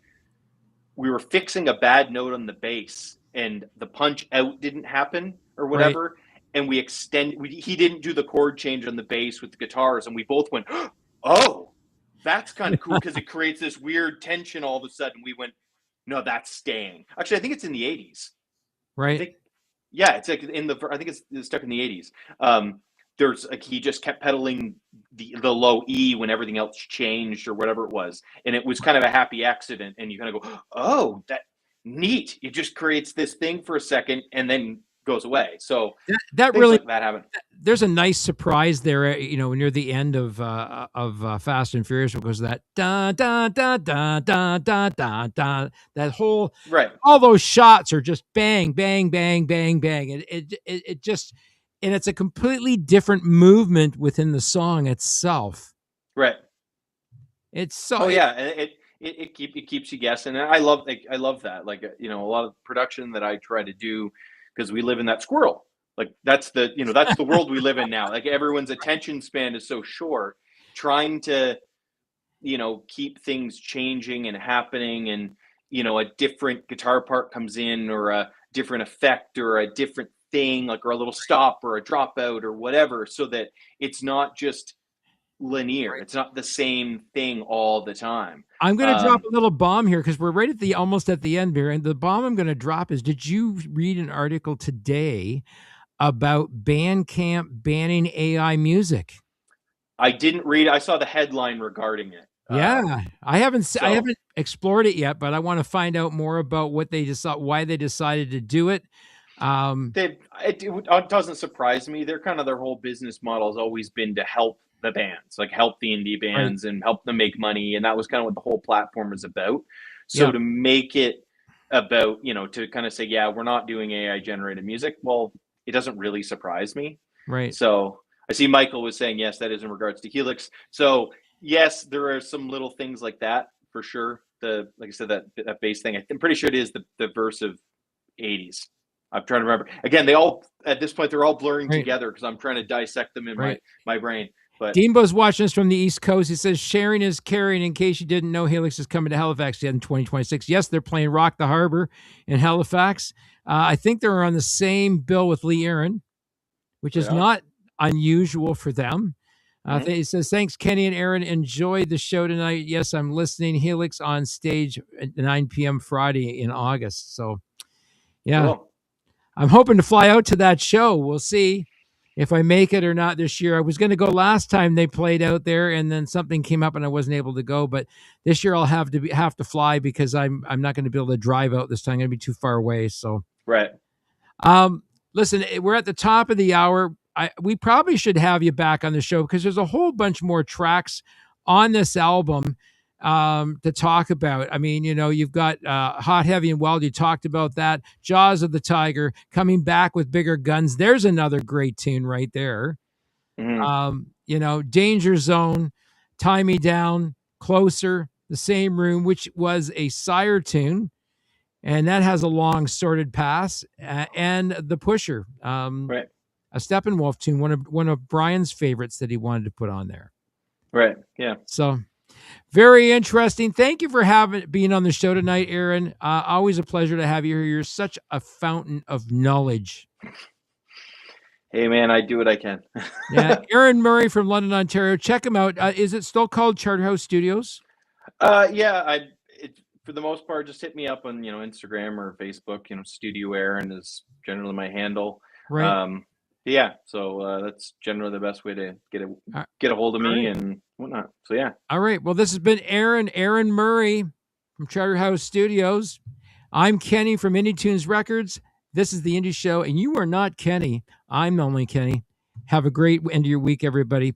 we were fixing a bad note on the bass and the punch out didn't happen or whatever. And he didn't do the chord change on the bass with the guitars. And we both went, oh, that's kind of cool, because it creates this weird tension all of a sudden. We went, no, that's staying. Actually, I think it's in the 80s. Right. It's like I think it's stuck in the 80s. There's like, he just kept pedaling the low E when everything else changed or whatever it was. And it was kind of a happy accident. And you kind of go, oh, that neat. It just creates this thing for a second and then goes away. So that really like that happen. There's a nice surprise there, near the end of Fast and Furious, because that da da da da da da da da, that whole all those shots are just bang bang bang bang bang. It just, and it's a completely different movement within the song itself. Right. It's so. Oh yeah, and it keeps you guessing. And I love that. Like a lot of production that I try to do, because we live in that squirrel. Like that's the, you know, that's the world we live in now. Like everyone's attention span is so short, trying to, you know, keep things changing and happening, and, you know, a different guitar part comes in, or a different effect, or a different thing, like, or a little stop or a dropout or whatever, so that it's not just linear. Right. It's not the same thing all the time. I'm going to drop a little bomb here because we're right at the almost at the end here. And the bomb I'm going to drop is, did you read an article today about Bandcamp banning AI music? I didn't read. I saw the headline regarding it. Yeah, I haven't explored it yet, but I want to find out more about what they why they decided to do it. It doesn't surprise me. They're kind of, their whole business model has always been to help the bands, like help the indie bands, right, and help them make money. And that was kind of what the whole platform is about. So to make it about, you know, to kind of say, yeah, we're not doing AI generated music, well, it doesn't really surprise me. Right. So I see Michael was saying, yes, that is in regards to Helix. So yes, there are some little things like that for sure. Like I said, that bass thing, I'm pretty sure it is the verse of 80s. I'm trying to remember. Again, they all, at this point, they're all blurring together because I'm trying to dissect them in my brain. But Deanbo's watching us from the East Coast. He says, sharing is caring. In case you didn't know, Helix is coming to Halifax in 2026. Yes, they're playing Rock the Harbor in Halifax. I think they're on the same bill with Lee Aaron, which is not unusual for them. He says, thanks, Kenny and Aaron. Enjoyed the show tonight. Yes, I'm listening. Helix on stage at 9 p.m. Friday in August. So, yeah. Cool. I'm hoping to fly out to that show. We'll see if I make it or not this year. I was going to go last time they played out there, and then something came up and I wasn't able to go. But this year I'll have to fly because I'm not going to be able to drive out this time. I'm going to be too far away. So right. Listen, we're at the top of the hour. We probably should have you back on the show because there's a whole bunch more tracks on this album to talk about. I mean, you know, you've got Hot, Heavy, and Wild. You talked about that. Jaws of the Tiger, coming back with bigger guns. There's another great tune right there. You know, Danger Zone, Tie Me Down, Closer, The Same Room, which was a Sire tune, and that has a long sorted pass, and The Pusher, right, a Steppenwolf tune, one of Brian's favorites that he wanted to put on there. Right. Yeah. So very interesting. Thank you for being on the show tonight, Aaron. Always a pleasure to have you here. You're such a fountain of knowledge. Hey, man, I do what I can. Yeah, Aaron Murray from London, Ontario. Check him out. Is it still called Charterhouse Studios? Yeah, for the most part, just hit me up on, you know, Instagram or Facebook. You know, Studio Aaron is generally my handle. Right. Yeah, so that's generally the best way to get a hold of me and whatnot. So yeah. All right. Well, this has been Aaron Murray from Charterhouse Studios. I'm Kenny from Indie Tunes Records. This is the Indie Show, and you are not Kenny. I'm only Kenny. Have a great end of your week, everybody.